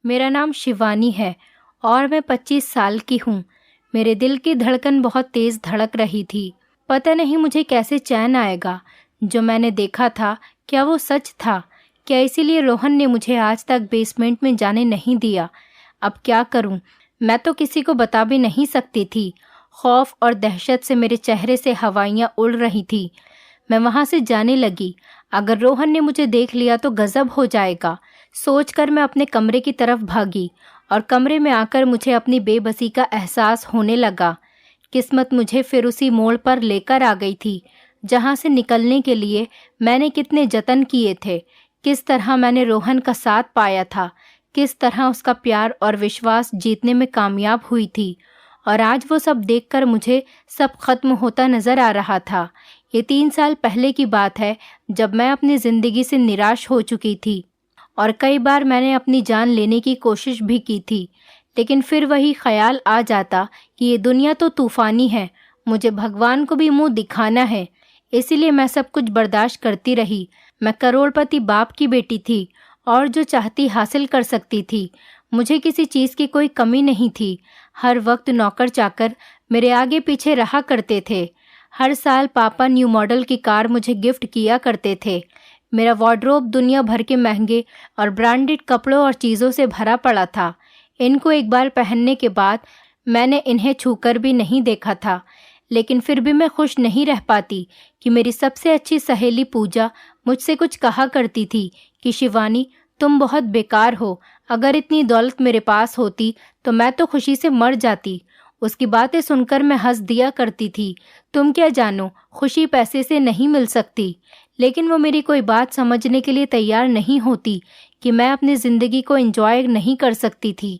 मेरा नाम शिवानी है और मैं 25 साल की हूँ। मेरे दिल की धड़कन बहुत तेज़ धड़क रही थी। पता नहीं मुझे कैसे चैन आएगा। जो मैंने देखा था क्या वो सच था? क्या इसीलिए रोहन ने मुझे आज तक बेसमेंट में जाने नहीं दिया? अब क्या करूं? मैं तो किसी को बता भी नहीं सकती थी। खौफ और दहशत से मेरे चेहरे से हवाइयाँ उड़ रही थी। मैं वहाँ से जाने लगी। अगर रोहन ने मुझे देख लिया तो गजब हो जाएगा। सोचकर मैं अपने कमरे की तरफ भागी और कमरे में आकर मुझे अपनी बेबसी का एहसास होने लगा। किस्मत मुझे फिर उसी मोड़ पर लेकर आ गई थी जहाँ से निकलने के लिए मैंने कितने जतन किए थे। किस तरह मैंने रोहन का साथ पाया था, किस तरह उसका प्यार और विश्वास जीतने में कामयाब हुई थी। और आज वो सब देखकर मुझे सब खत्म होता नजर आ रहा था। ये 3 साल पहले की बात है जब मैं अपनी ज़िंदगी से निराश हो चुकी थी और कई बार मैंने अपनी जान लेने की कोशिश भी की थी। लेकिन फिर वही ख्याल आ जाता कि ये दुनिया तो तूफ़ानी है, मुझे भगवान को भी मुंह दिखाना है। इसीलिए मैं सब कुछ बर्दाश्त करती रही। मैं करोड़पति बाप की बेटी थी और जो चाहती हासिल कर सकती थी। मुझे किसी चीज़ की कोई कमी नहीं थी। हर वक्त नौकर चाकर मेरे आगे पीछे रहा करते थे। हर साल पापा न्यू मॉडल की कार मुझे गिफ्ट किया करते थे। मेरा वार्डरोब दुनिया भर के महंगे और ब्रांडेड कपड़ों और चीज़ों से भरा पड़ा था। इनको एक बार पहनने के बाद मैंने इन्हें छूकर भी नहीं देखा था। लेकिन फिर भी मैं खुश नहीं रह पाती कि मेरी सबसे अच्छी सहेली पूजा मुझसे कुछ कहा करती थी कि शिवानी, तुम बहुत बेकार हो। अगर इतनी दौलत मेरे पास होती तो मैं तो खुशी से मर जाती। उसकी बातें सुनकर मैं हंस दिया करती थी। तुम क्या जानो, खुशी पैसे से नहीं मिल सकती। लेकिन वो मेरी कोई बात समझने के लिए तैयार नहीं होती कि मैं अपनी ज़िंदगी को एंजॉय नहीं कर सकती थी।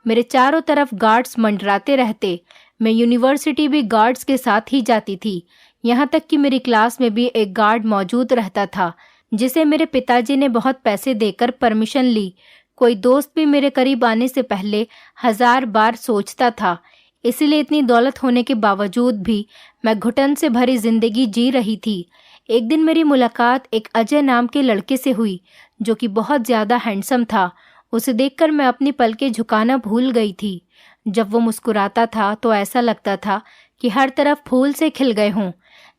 मेरे चारों तरफ गार्ड्स मंडराते रहते। मैं यूनिवर्सिटी भी गार्ड्स के साथ ही जाती थी। यहाँ तक कि मेरी क्लास में भी एक गार्ड मौजूद रहता था जिसे मेरे पिताजी ने बहुत पैसे देकर परमिशन ली। कोई दोस्त भी मेरे करीब आने से पहले 1000 बार सोचता था। इसलिए इतनी दौलत होने के बावजूद भी मैं घुटन से भरी जिंदगी जी रही थी। एक दिन मेरी मुलाकात एक अजय नाम के लड़के से हुई जो कि बहुत ज़्यादा हैंडसम था। उसे देखकर मैं अपनी पलकें झुकाना भूल गई थी। जब वो मुस्कुराता था तो ऐसा लगता था कि हर तरफ फूल से खिल गए हों।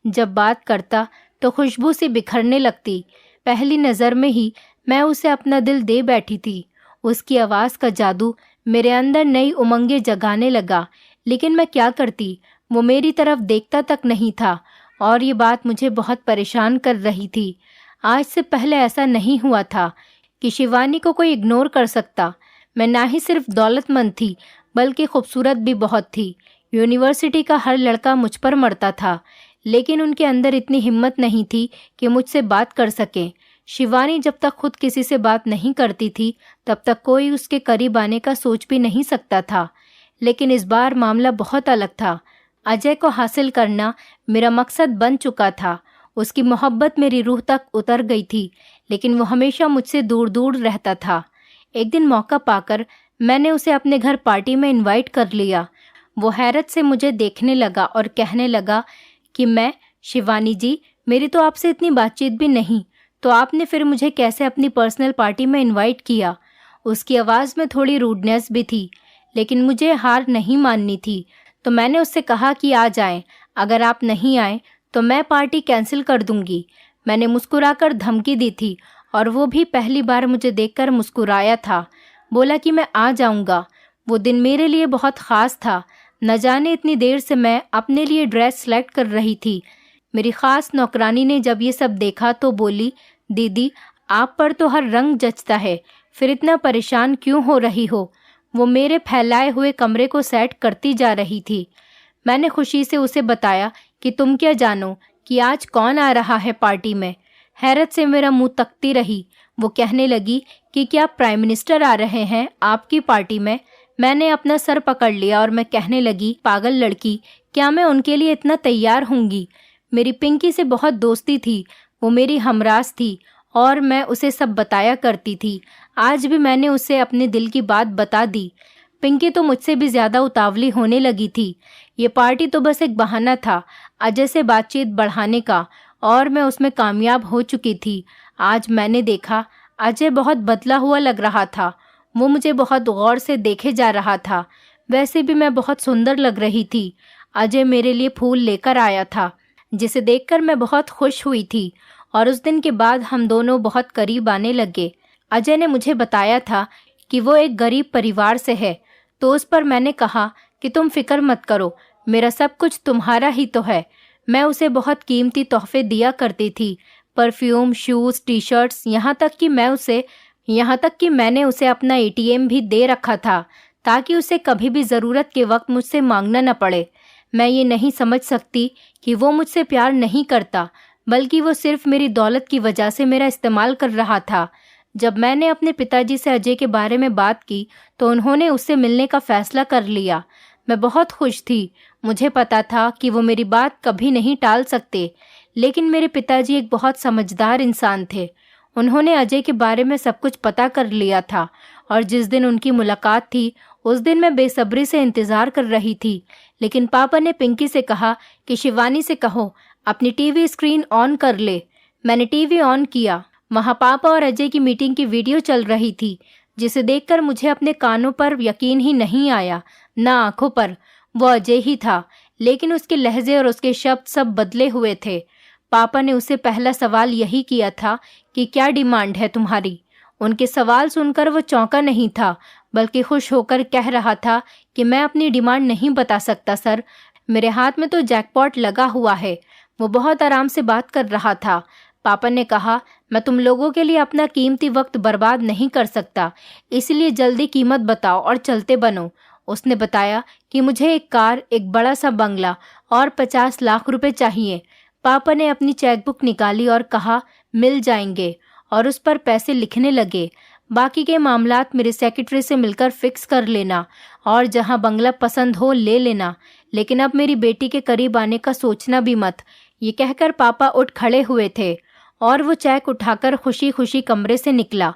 जब बात करता तो खुशबू से बिखरने लगती। पहली नज़र में ही मैं उसे अपना दिल दे बैठी थी। उसकी आवाज़ का जादू मेरे अंदर नई उमंगें जगाने लगा। लेकिन मैं क्या करती, वो मेरी तरफ देखता तक नहीं था और ये बात मुझे बहुत परेशान कर रही थी। आज से पहले ऐसा नहीं हुआ था कि शिवानी को कोई इग्नोर कर सकता। मैं ना ही सिर्फ दौलतमंद थी बल्कि खूबसूरत भी बहुत थी। यूनिवर्सिटी का हर लड़का मुझ पर मरता था, लेकिन उनके अंदर इतनी हिम्मत नहीं थी कि मुझसे बात कर सके। शिवानी जब तक खुद किसी से बात नहीं करती थी तब तक कोई उसके करीब आने का सोच भी नहीं सकता था। लेकिन इस बार मामला बहुत अलग था। अजय को हासिल करना मेरा मकसद बन चुका था। उसकी मोहब्बत मेरी रूह तक उतर गई थी, लेकिन वो हमेशा मुझसे दूर दूर रहता था। एक दिन मौका पाकर मैंने उसे अपने घर पार्टी में इनवाइट कर लिया। वो हैरत से मुझे देखने लगा और कहने लगा कि मैं, शिवानी जी, मेरी तो आपसे इतनी बातचीत भी नहीं, तो आपने फिर मुझे कैसे अपनी पर्सनल पार्टी में इनवाइट किया? उसकी आवाज़ में थोड़ी रूडनेस भी थी, लेकिन मुझे हार नहीं माननी थी। तो मैंने उससे कहा कि आ जाएं। अगर आप नहीं आए तो मैं पार्टी कैंसिल कर दूंगी। मैंने मुस्कुराकर धमकी दी थी और वो भी पहली बार मुझे देखकर मुस्कुराया था। बोला कि मैं आ जाऊंगा। वो दिन मेरे लिए बहुत ख़ास था। न जाने इतनी देर से मैं अपने लिए ड्रेस सेलेक्ट कर रही थी। मेरी ख़ास नौकरानी ने जब ये सब देखा तो बोली, दीदी, आप पर तो हर रंग जचता है, फिर इतना परेशान क्यों हो रही हो? वो मेरे फैलाए हुए कमरे को सेट करती जा रही थी। मैंने खुशी से उसे बताया कि तुम क्या जानो कि आज कौन आ रहा है पार्टी में। हैरत से मेरा मुंह तकती रही। वो कहने लगी कि क्या प्राइम मिनिस्टर आ रहे हैं आपकी पार्टी में? मैंने अपना सर पकड़ लिया और मैं कहने लगी, पागल लड़की, क्या मैं उनके लिए इतना तैयार होंगी? मेरी पिंकी से बहुत दोस्ती थी। वो मेरी हमराज थी और मैं उसे सब बताया करती थी। आज भी मैंने उसे अपने दिल की बात बता दी। पिंकी तो मुझसे भी ज़्यादा उतावली होने लगी थी। ये पार्टी तो बस एक बहाना था अजय से बातचीत बढ़ाने का, और मैं उसमें कामयाब हो चुकी थी। आज मैंने देखा अजय बहुत बदला हुआ लग रहा था। वो मुझे बहुत गौर से देखे जा रहा था। वैसे भी मैं बहुत सुंदर लग रही थी। अजय मेरे लिए फूल लेकर आया था, जिसे देखकर मैं बहुत खुश हुई थी और उस दिन के बाद हम दोनों बहुत करीब आने लगे। अजय ने मुझे बताया था कि वो एक गरीब परिवार से है, तो उस पर मैंने कहा कि तुम फिक्र मत करो, मेरा सब कुछ तुम्हारा ही तो है। मैं उसे बहुत कीमती तोहफे दिया करती थी, परफ्यूम, शूज़, टी शर्ट्स, यहाँ तक कि मैंने उसे अपना एटीएम भी दे रखा था ताकि उसे कभी भी ज़रूरत के वक्त मुझसे मांगना न पड़े। मैं ये नहीं समझ सकती कि वो मुझसे प्यार नहीं करता, बल्कि वो सिर्फ मेरी दौलत की वजह से मेरा इस्तेमाल कर रहा था। जब मैंने अपने पिताजी से अजय के बारे में बात की तो उन्होंने उससे मिलने का फैसला कर लिया। मैं बहुत खुश थी। मुझे पता था कि वो मेरी बात कभी नहीं टाल सकते, लेकिन मेरे पिताजी एक बहुत समझदार इंसान थे। उन्होंने अजय के बारे में सब कुछ पता कर लिया था और जिस दिन उनकी मुलाकात थी उस दिन मैं बेसब्री से इंतज़ार कर रही थी। लेकिन पापा ने पिंकी से कहा कि शिवानी से कहो अपनी टीवी स्क्रीन ऑन कर ले। मैंने टीवी ऑन किया। वहाँ पापा और अजय की मीटिंग की वीडियो चल रही थी, जिसे देखकर मुझे अपने कानों पर यकीन ही नहीं आया, ना आंखों पर। वो अजय ही था, लेकिन उसके लहजे और उसके शब्द सब बदले हुए थे। पापा ने उससे पहला सवाल यही किया था कि क्या डिमांड है तुम्हारी। उनके सवाल सुनकर वो चौंका नहीं था, बल्कि खुश होकर कह रहा था कि मैं अपनी डिमांड नहीं बता सकता सर, मेरे हाथ में तो जैकपॉट लगा हुआ है। वो बहुत आराम से बात कर रहा था। पापा ने कहा, मैं तुम लोगों के लिए अपना कीमती वक्त बर्बाद नहीं कर सकता, इसलिए जल्दी कीमत बताओ और चलते बनो। उसने बताया कि मुझे एक कार, एक बड़ा सा बंगला और 50 लाख रुपए चाहिए। पापा ने अपनी चेकबुक निकाली और कहा, मिल जाएंगे, और उस पर पैसे लिखने लगे। बाकी के मामलात मेरे सेक्रेटरी से मिलकर फिक्स कर लेना और जहां बंगला पसंद हो ले लेना, लेकिन अब मेरी बेटी के करीब आने का सोचना भी मत। ये कहकर पापा उठ खड़े हुए थे और वो चेक उठाकर खुशी खुशी कमरे से निकला।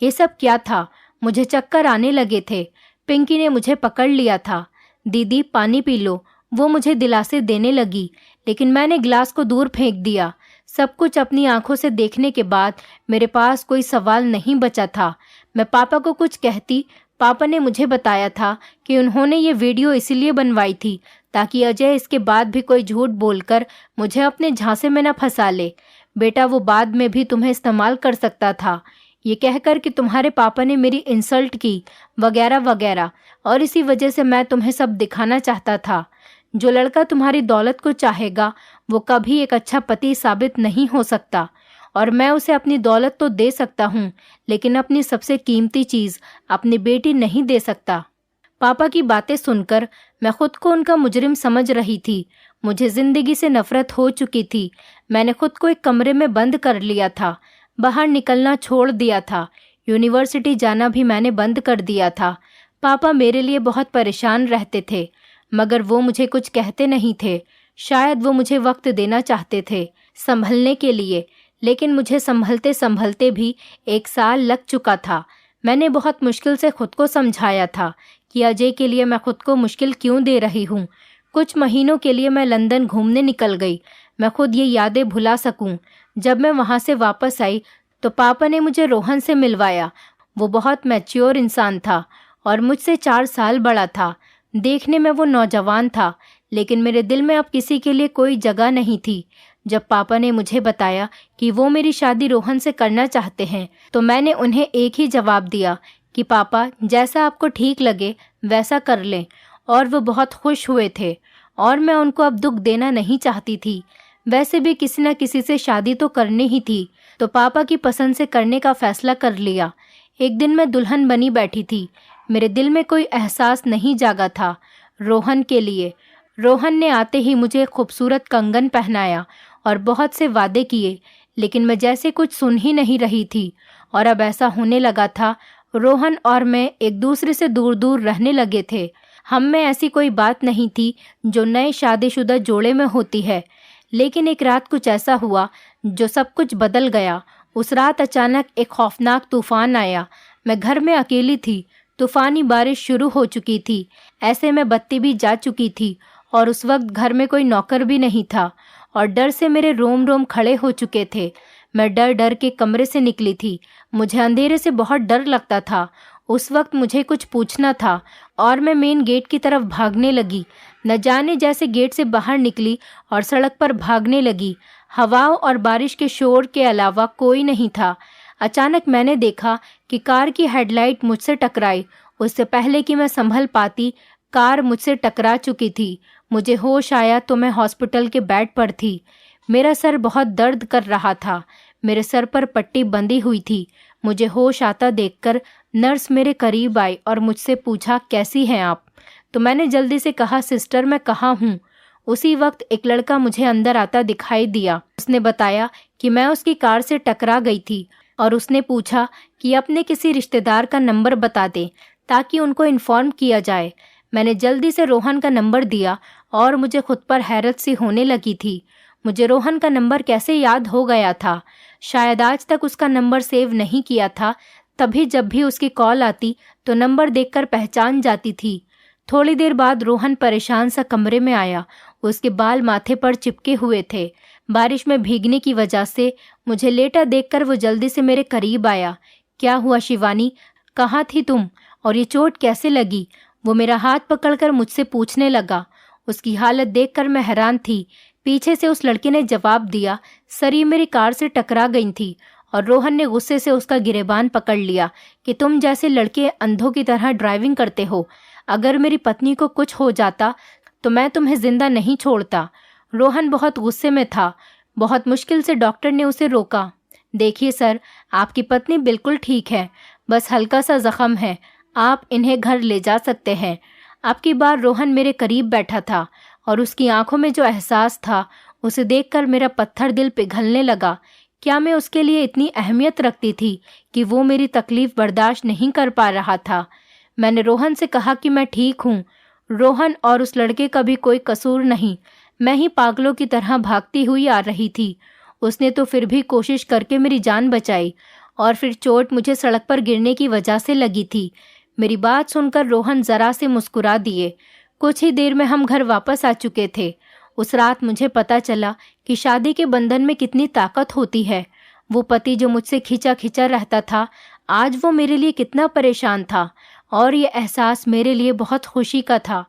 ये सब क्या था? मुझे चक्कर आने लगे थे। पिंकी ने मुझे पकड़ लिया था। दीदी पानी पी लो, वो मुझे दिलासे देने लगी, लेकिन मैंने गिलास को दूर फेंक दिया। सब कुछ अपनी आंखों से देखने के बाद मेरे पास कोई सवाल नहीं बचा था। मैं पापा को कुछ कहती। पापा ने मुझे बताया था कि उन्होंने ये वीडियो इसीलिए बनवाई थी ताकि अजय इसके बाद भी कोई झूठ बोलकर मुझे अपने झांसे में न फंसा ले। बेटा, वो बाद में भी तुम्हें इस्तेमाल कर सकता था, ये कहकर कि तुम्हारे पापा ने मेरी इंसल्ट की, वगैरह वगैरह, और इसी वजह से मैं तुम्हें सब दिखाना चाहता था। जो लड़का तुम्हारी दौलत को चाहेगा वो कभी एक अच्छा पति साबित नहीं हो सकता, और मैं उसे अपनी दौलत तो दे सकता हूँ, लेकिन अपनी सबसे कीमती चीज़, अपनी बेटी नहीं दे सकता। पापा की बातें सुनकर मैं खुद को उनका मुजरिम समझ रही थी। मुझे जिंदगी से नफरत हो चुकी थी। मैंने खुद को एक कमरे में बंद कर लिया था, बाहर निकलना छोड़ दिया था, यूनिवर्सिटी जाना भी मैंने बंद कर दिया था। पापा मेरे लिए बहुत परेशान रहते थे, मगर वो मुझे कुछ कहते नहीं थे। शायद वो मुझे वक्त देना चाहते थे संभलने के लिए, लेकिन मुझे संभलते संभलते भी 1 साल लग चुका था। मैंने बहुत मुश्किल से खुद को समझाया था कि अजय के लिए मैं खुद को मुश्किल क्यों दे रही हूँ। कुछ महीनों के लिए मैं लंदन घूमने निकल गई, मैं खुद ये यादें भुला सकूं। जब मैं वहाँ से वापस आई तो पापा ने मुझे रोहन से मिलवाया। वो बहुत मैच्योर इंसान था और मुझसे 4 साल बड़ा था। देखने में वो नौजवान था, लेकिन मेरे दिल में अब किसी के लिए कोई जगह नहीं थी। जब पापा ने मुझे बताया कि वो मेरी शादी रोहन से करना चाहते हैं, तो मैंने उन्हें एक ही जवाब दिया कि पापा, जैसा आपको ठीक लगे वैसा कर लें। और वो बहुत खुश हुए थे और मैं उनको अब दुख देना नहीं चाहती थी। वैसे भी किसी न किसी से शादी तो करनी ही थी, तो पापा की पसंद से करने का फैसला कर लिया। एक दिन मैं दुल्हन बनी बैठी थी। मेरे दिल में कोई एहसास नहीं जागा था रोहन के लिए। रोहन ने आते ही मुझे खूबसूरत कंगन पहनाया और बहुत से वादे किए, लेकिन मैं जैसे कुछ सुन ही नहीं रही थी। और अब ऐसा होने लगा था, रोहन और मैं एक दूसरे से दूर दूर रहने लगे थे। हम में ऐसी कोई बात नहीं थी जो नए शादीशुदा जोड़े में होती है। लेकिन एक रात कुछ ऐसा हुआ जो सब कुछ बदल गया। उस रात अचानक एक खौफनाक तूफान आया। मैं घर में अकेली थी। तूफानी बारिश शुरू हो चुकी थी। ऐसे में बत्ती भी जा चुकी थी और उस वक्त घर में कोई नौकर भी नहीं था और डर से मेरे रोम रोम खड़े हो चुके थे। मैं डर डर के कमरे से निकली थी। मुझे अंधेरे से बहुत डर लगता था। उस वक्त मुझे कुछ पूछना था और मैं मेन गेट की तरफ भागने लगी। न जाने जैसे गेट से बाहर निकली और सड़क पर भागने लगी। हवाओं और बारिश के शोर के अलावा कोई नहीं था। अचानक मैंने देखा कि कार की हेडलाइट मुझसे टकराई। उससे पहले कि मैं संभल पाती, कार मुझसे टकरा चुकी थी। मुझे होश आया तो मैं हॉस्पिटल के बेड पर थी। मेरा सर बहुत दर्द कर रहा था। मेरे सर पर पट्टी बंधी हुई थी। मुझे होश आता देखकर नर्स मेरे करीब आई और मुझसे पूछा, कैसी हैं आप? तो मैंने जल्दी से कहा, सिस्टर मैं कहाँ हूँ। उसी वक्त एक लड़का मुझे अंदर आता दिखाई दिया। उसने बताया कि मैं उसकी कार से टकरा गई थी और उसने पूछा कि अपने किसी रिश्तेदार का नंबर बता दें ताकि उनको इन्फॉर्म किया जाए। मैंने जल्दी से रोहन का नंबर दिया और मुझे खुद पर हैरत सी होने लगी थी। मुझे रोहन का नंबर कैसे याद हो गया था? शायद आज तक उसका नंबर सेव नहीं किया था, तभी जब भी उसकी कॉल आती तो नंबर देखकर पहचान जाती थी। थोड़ी देर बाद रोहन परेशान सा कमरे में आया। उसके बाल माथे पर चिपके हुए थे। बारिश में भीगने की वजह से मुझे लेटा देखकर वो जल्दी से मेरे करीब आया। क्या हुआ शिवानी, कहाँ थी तुम और ये चोट कैसे लगी? वो मेरा हाथ पकड़कर मुझसे पूछने लगा। उसकी हालत देखकर मैं हैरान थी। पीछे से उस लड़के ने जवाब दिया, सर ये मेरी कार से टकरा गई थी। और रोहन ने गुस्से से उसका गिरेबान पकड़ लिया कि तुम जैसे लड़के अंधों की तरह ड्राइविंग करते हो। अगर मेरी पत्नी को कुछ हो जाता तो मैं तुम्हें जिंदा नहीं छोड़ता। रोहन बहुत गुस्से में था। बहुत मुश्किल से डॉक्टर ने उसे रोका। देखिए सर, आपकी पत्नी बिल्कुल ठीक है, बस हल्का सा जख्म है, आप इन्हें घर ले जा सकते हैं। अब की बार रोहन मेरे करीब बैठा था और उसकी आंखों में जो एहसास था उसे देखकर मेरा पत्थर दिल पिघलने लगा। क्या मैं उसके लिए इतनी अहमियत रखती थी कि वो मेरी तकलीफ बर्दाश्त नहीं कर पा रहा था? मैंने रोहन से कहा कि मैं ठीक हूँ। रोहन और उस लड़के का भी कोई कसूर नहीं, मैं ही पागलों की तरह भागती हुई आ रही थी। उसने तो फिर भी कोशिश करके मेरी जान बचाई और फिर चोट मुझे सड़क पर गिरने की वजह से लगी थी। मेरी बात सुनकर रोहन जरा से मुस्कुरा दिए। कुछ ही देर में हम घर वापस आ चुके थे। उस रात मुझे पता चला कि शादी के बंधन में कितनी ताकत होती है। वो पति जो मुझसे खिंचा खिंचा रहता था, आज वो मेरे लिए कितना परेशान था और ये एहसास मेरे लिए बहुत खुशी का था।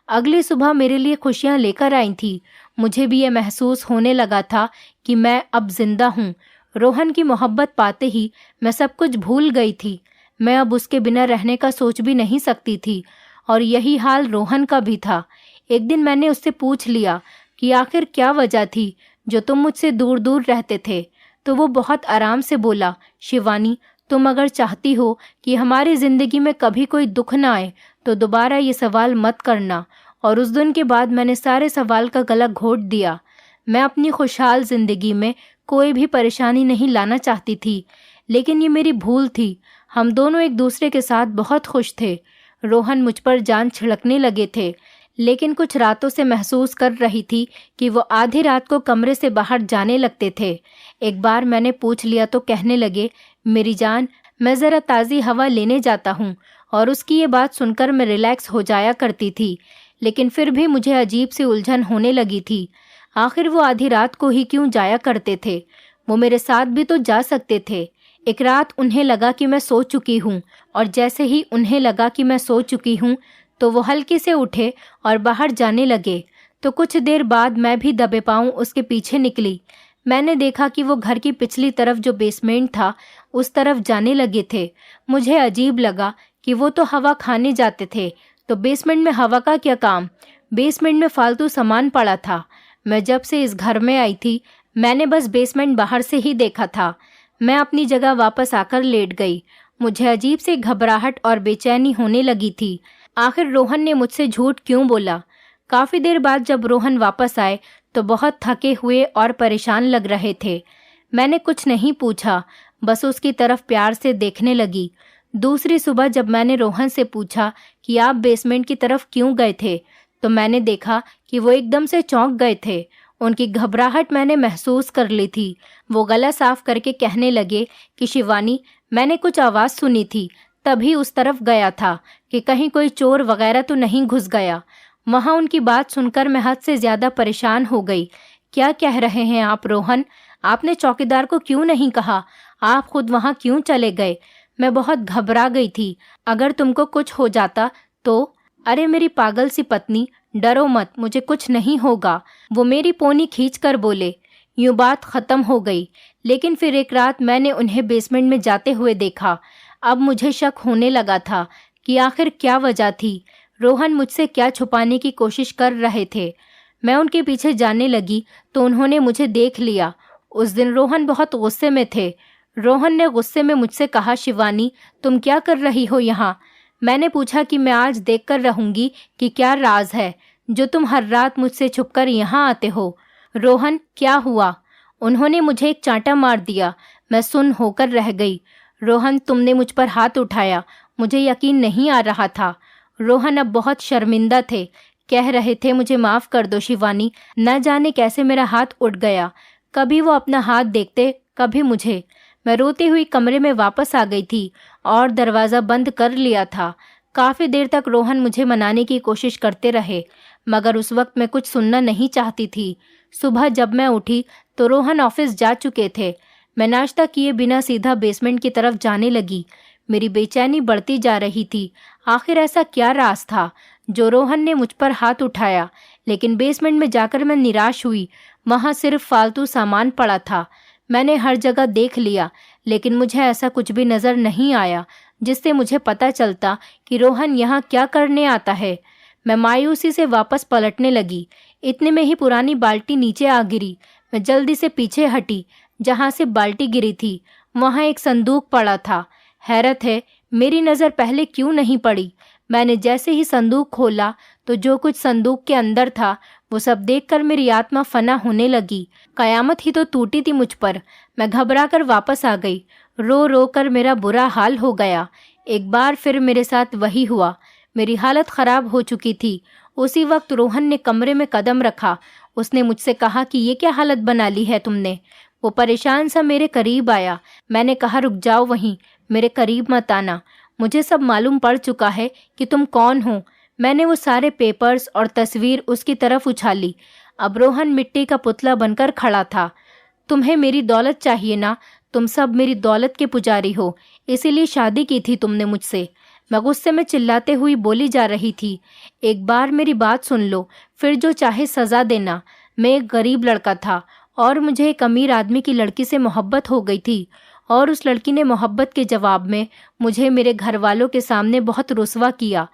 अगली सुबह मेरे लिए खुशियाँ लेकर आई थी। मुझे भी ये महसूस होने लगा था कि मैं अब जिंदा हूँ। रोहन की मोहब्बत पाते ही मैं सब कुछ भूल गई थी। मैं अब उसके बिना रहने का सोच भी नहीं सकती थी और यही हाल रोहन का भी था। एक दिन मैंने उससे पूछ लिया कि आखिर क्या वजह थी जो तुम मुझसे दूर दूर रहते थे? तो वो बहुत आराम से बोला, शिवानी तुम अगर चाहती हो कि हमारी जिंदगी में कभी कोई दुख ना आए तो दोबारा ये सवाल मत करना। और उस दिन के बाद मैंने सारे सवाल का गला घोट दिया। मैं अपनी खुशहाल जिंदगी में कोई भी परेशानी नहीं लाना चाहती थी, लेकिन ये मेरी भूल थी। हम दोनों एक दूसरे के साथ बहुत खुश थे। रोहन मुझ पर जान छिड़कने लगे थे, लेकिन कुछ रातों से महसूस कर रही थी कि वो आधी रात को कमरे से बाहर जाने लगते थे। एक बार मैंने पूछ लिया तो कहने लगे, मेरी जान मैं ज़रा ताज़ी हवा लेने जाता हूँ। और उसकी ये बात सुनकर मैं रिलैक्स हो जाया करती थी, लेकिन फिर भी मुझे अजीब सी उलझन होने लगी थी। आखिर वो आधी रात को ही क्यों जाया करते थे? वो मेरे साथ भी तो जा सकते थे। एक रात उन्हें लगा कि मैं सो चुकी हूँ और जैसे ही उन्हें लगा कि मैं सो चुकी हूँ तो वो हल्के से उठे और बाहर जाने लगे। तो कुछ देर बाद मैं भी दबे पांव उसके पीछे निकली। मैंने देखा कि वो घर की पिछली तरफ जो बेसमेंट था उस तरफ जाने लगे थे। मुझे अजीब लगा कि वो तो हवा खाने जाते थे, तो बेसमेंट में हवा का क्या काम? बेसमेंट में फालतू सामान पड़ा था। मैं जब से इस घर में आई थी मैंने बस बेसमेंट बाहर से ही देखा था। मैं अपनी जगह वापस आकर लेट गई। मुझे अजीब से घबराहट और बेचैनी होने लगी थी। आखिर रोहन ने मुझसे झूठ क्यों बोला? काफ़ी देर बाद जब रोहन वापस आए तो बहुत थके हुए और परेशान लग रहे थे। मैंने कुछ नहीं पूछा, बस उसकी तरफ प्यार से देखने लगी। दूसरी सुबह जब मैंने रोहन से पूछा कि आप बेसमेंट की तरफ क्यों गए थे, तो मैंने देखा कि वो एकदम से चौंक गए थे। उनकी घबराहट मैंने महसूस कर ली थी। वो गला साफ करके कहने लगे कि शिवानी, मैंने कुछ आवाज़ सुनी थी, तभी उस तरफ गया था कि कहीं कोई चोर वगैरह तो नहीं घुस गया। वहाँ उनकी बात सुनकर मैं हद से ज़्यादा परेशान हो गई। क्या कह रहे हैं आप रोहन? आपने चौकीदार को क्यों नहीं कहा? आप खुद वहाँ क्यों चले गए? मैं बहुत घबरा गई थी। अगर तुमको कुछ हो जाता तो? अरे मेरी पागल सी पत्नी, डरो मत, मुझे कुछ नहीं होगा, वो मेरी पोनी खींच कर बोले। यूं बात खत्म हो गई। लेकिन फिर एक रात मैंने उन्हें बेसमेंट में जाते हुए देखा। अब मुझे शक होने लगा था कि आखिर क्या वजह थी। रोहन मुझसे क्या छुपाने की कोशिश कर रहे थे। मैं उनके पीछे जाने लगी तो उन्होंने मुझे देख लिया। उस दिन रोहन बहुत गुस्से में थे। रोहन ने गुस्से में मुझसे कहा, शिवानी तुम क्या कर रही हो यहाँ? मैंने पूछा कि मैं आज देख कर रहूंगी कि क्या राज है जो तुम हर रात मुझसे छुपकर यहाँ आते हो। रोहन, क्या हुआ? उन्होंने मुझे एक चांटा मार दिया। मैं सुन्न होकर रह गई। रोहन, तुमने मुझ पर हाथ उठाया, मुझे यकीन नहीं आ रहा था। रोहन अब बहुत शर्मिंदा थे, कह रहे थे, मुझे माफ कर दो शिवानी, न जाने कैसे मेरा हाथ उठ गया। कभी वो अपना हाथ देखते, कभी मुझे। मैं रोती हुई कमरे में वापस आ गई थी और दरवाज़ा बंद कर लिया था। काफ़ी देर तक रोहन मुझे मनाने की कोशिश करते रहे, मगर उस वक्त मैं कुछ सुनना नहीं चाहती थी। सुबह जब मैं उठी तो रोहन ऑफिस जा चुके थे। मैं नाश्ता किए बिना सीधा बेसमेंट की तरफ जाने लगी। मेरी बेचैनी बढ़ती जा रही थी। आखिर ऐसा क्या राज था जो रोहन ने मुझ पर हाथ उठाया? लेकिन बेसमेंट में जाकर मैं निराश हुई। वहाँ सिर्फ फालतू सामान पड़ा था। मैंने हर जगह देख लिया, लेकिन मुझे ऐसा कुछ भी नजर नहीं आया जिससे मुझे पता चलता कि रोहन यहाँ क्या करने आता है। मैं मायूसी से वापस पलटने लगी। इतने में ही पुरानी बाल्टी नीचे आ गिरी। मैं जल्दी से पीछे हटी। जहाँ से बाल्टी गिरी थी वहाँ एक संदूक पड़ा था। हैरत है, मेरी नज़र पहले क्यों नहीं पड़ी। मैंने जैसे ही संदूक खोला तो जो कुछ संदूक के अंदर था वो सब देखकर मेरी आत्मा फना होने लगी। कयामत ही तो टूटी थी मुझ पर। मैं घबरा कर वापस आ गई। रो रो कर मेरा बुरा हाल हो गया। एक बार फिर मेरे साथ वही हुआ। मेरी हालत खराब हो चुकी थी। उसी वक्त रोहन ने कमरे में कदम रखा। उसने मुझसे कहा कि ये क्या हालत बना ली है तुमने। वो परेशान सा मेरे करीब आया। मैंने कहा, रुक जाओ वहीं, मेरे करीब मत आना, मुझे सब मालूम पड़ चुका है कि तुम कौन हो। मैंने वो सारे पेपर्स और तस्वीर उसकी तरफ उछाली। अब रोहन मिट्टी का पुतला बनकर खड़ा था। तुम्हें मेरी दौलत चाहिए ना? तुम सब मेरी दौलत के पुजारी हो, इसीलिए शादी की थी तुमने मुझसे। मैं गुस्से में चिल्लाते हुई बोली जा रही थी, एक बार मेरी बात सुन लो, फिर जो चाहे सजा देना। मैं एक गरीब लड़का था और मुझे एक अमीर आदमी की लड़की से मोहब्बत हो गई थी, और उस लड़की ने मोहब्बत के जवाब में मुझे मेरे घर वालों के सामने बहुत रुस्वा किया।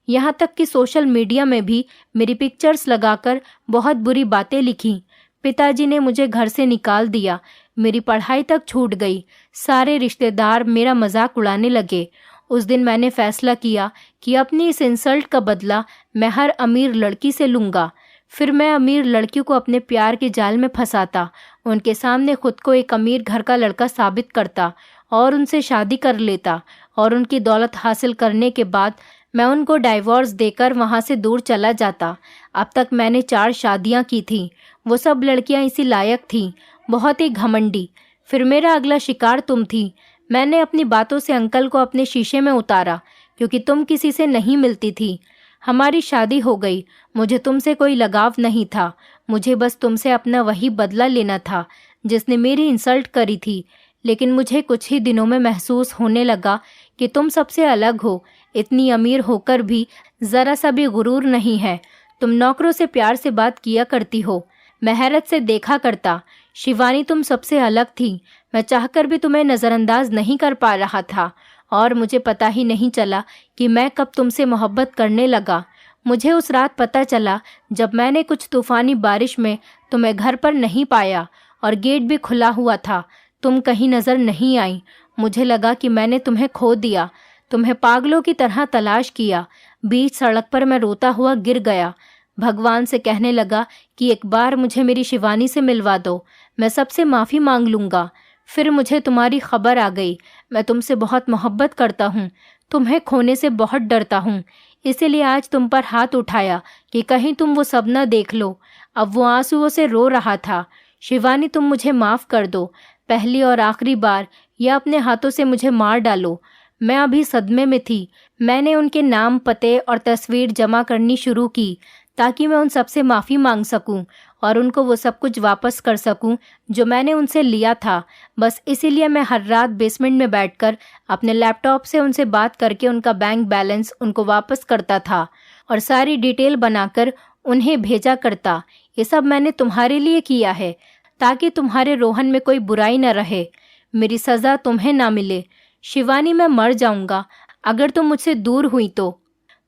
यहाँ तक कि सोशल मीडिया में भी मेरी पिक्चर्स लगाकर बहुत बुरी बातें लिखी। पिताजी ने मुझे घर से निकाल दिया। मेरी पढ़ाई तक छूट गई। सारे रिश्तेदार मेरा मजाक उड़ाने लगे। उस दिन मैंने फैसला किया कि अपनी इस इंसल्ट का बदला मैं हर अमीर लड़की से लूँगा। फिर मैं अमीर लड़कियों को अपने प्यार के जाल में फंसाता, उनके सामने खुद को एक अमीर घर का लड़का साबित करता और उनसे शादी कर लेता, और उनकी दौलत हासिल करने के बाद मैं उनको डाइवोर्स देकर वहाँ से दूर चला जाता। अब तक मैंने 4 शादियाँ की थीं। वो सब लड़कियाँ इसी लायक थीं, बहुत ही घमंडी। फिर मेरा अगला शिकार तुम थी। मैंने अपनी बातों से अंकल को अपने शीशे में उतारा, क्योंकि तुम किसी से नहीं मिलती थी। हमारी शादी हो गई। मुझे तुमसे कोई लगाव नहीं था। मुझे बस तुमसे अपना वही बदला लेना था जिसने मेरी इंसल्ट करी थी। लेकिन मुझे कुछ ही दिनों में महसूस होने लगा कि तुम सबसे अलग हो। इतनी अमीर होकर भी ज़रा सा भी गुरूर नहीं है। तुम नौकरों से प्यार से बात किया करती हो। मैं हैरत से देखा करता। शिवानी, तुम सबसे अलग थी। मैं चाहकर भी तुम्हें नज़रअंदाज नहीं कर पा रहा था, और मुझे पता ही नहीं चला कि मैं कब तुमसे मोहब्बत करने लगा। मुझे उस रात पता चला जब मैंने कुछ तूफ़ानी बारिश में तुम्हें घर पर नहीं पाया और गेट भी खुला हुआ था। तुम कहीं नज़र नहीं आई। मुझे लगा कि मैंने तुम्हें खो दिया। तुम्हें पागलों की तरह तलाश किया। बीच सड़क पर मैं रोता हुआ गिर गया। भगवान से कहने लगा कि एक बार मुझे मेरी शिवानी से मिलवा दो, मैं सबसे माफ़ी मांग लूँगा। फिर मुझे तुम्हारी खबर आ गई। मैं तुमसे बहुत मोहब्बत करता हूँ, तुम्हें खोने से बहुत डरता हूँ। इसीलिए आज तुम पर हाथ उठाया कि कहीं तुम वो सब न देख लो। अब वो आंसुओं से रो रहा था। शिवानी, तुम मुझे माफ़ कर दो। पहली और आखिरी बार, या अपने हाथों से मुझे मार डालो। मैं अभी सदमे में थी। मैंने उनके नाम, पते और तस्वीर जमा करनी शुरू की। ताकि मैं उन सबसे माफ़ी मांग सकूं और उनको वो सब कुछ वापस कर सकूं जो मैंने उनसे लिया था। बस इसीलिए मैं हर रात बेसमेंट में बैठकर अपने लैपटॉप से उनसे बात करके उनका बैंक बैलेंस उनको वापस करता था और सारी डिटेल बनाकर उन्हें भेजा करता। ये सब मैंने तुम्हारे लिए किया है ताकि तुम्हारे रोहन में कोई बुराई न रहे, मेरी सज़ा तुम्हें ना मिले। शिवानी, मैं मर जाऊंगा अगर तुम मुझसे दूर हुई तो।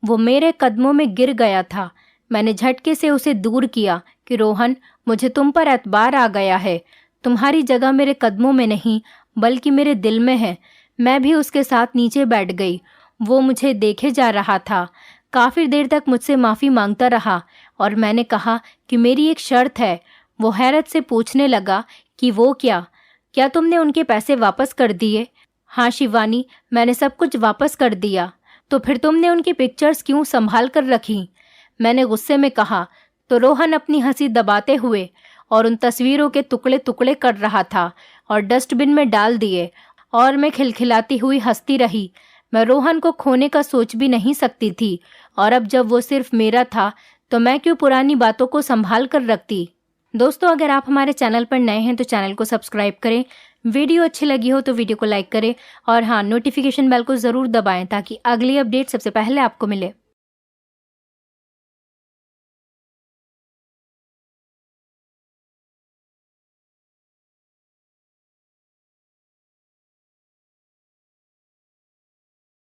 वो मेरे कदमों में गिर गया था। मैंने झटके से उसे दूर किया कि रोहन, मुझे तुम पर एतबार आ गया है। तुम्हारी जगह मेरे कदमों में नहीं बल्कि मेरे दिल में है। मैं भी उसके साथ नीचे बैठ गई। वो मुझे देखे जा रहा था। काफ़ी देर तक मुझसे माफ़ी मांगता रहा और मैंने कहा कि मेरी एक शर्त है। वो हैरत से पूछने लगा कि वो क्या तुमने उनके पैसे वापस कर दिए? हाँ शिवानी, मैंने सब कुछ वापस कर दिया। तो फिर तुमने उनकी पिक्चर्स क्यों संभाल कर रखी? मैंने गुस्से में कहा। तो रोहन अपनी हंसी दबाते हुए और उन तस्वीरों के टुकड़े टुकड़े कर रहा था और डस्टबिन में डाल दिए और मैं खिलखिलाती हुई हंसती रही। मैं रोहन को खोने का सोच भी नहीं सकती थी और अब जब वो सिर्फ मेरा था तो मैं क्यों पुरानी बातों को संभाल कर रखती। दोस्तों, अगर आप हमारे चैनल पर नए हैं तो चैनल को सब्सक्राइब करें। वीडियो अच्छी लगी हो तो वीडियो को लाइक करें और हाँ, नोटिफिकेशन बेल को ज़रूर दबाएं ताकि अगली अपडेट सबसे पहले आपको मिले।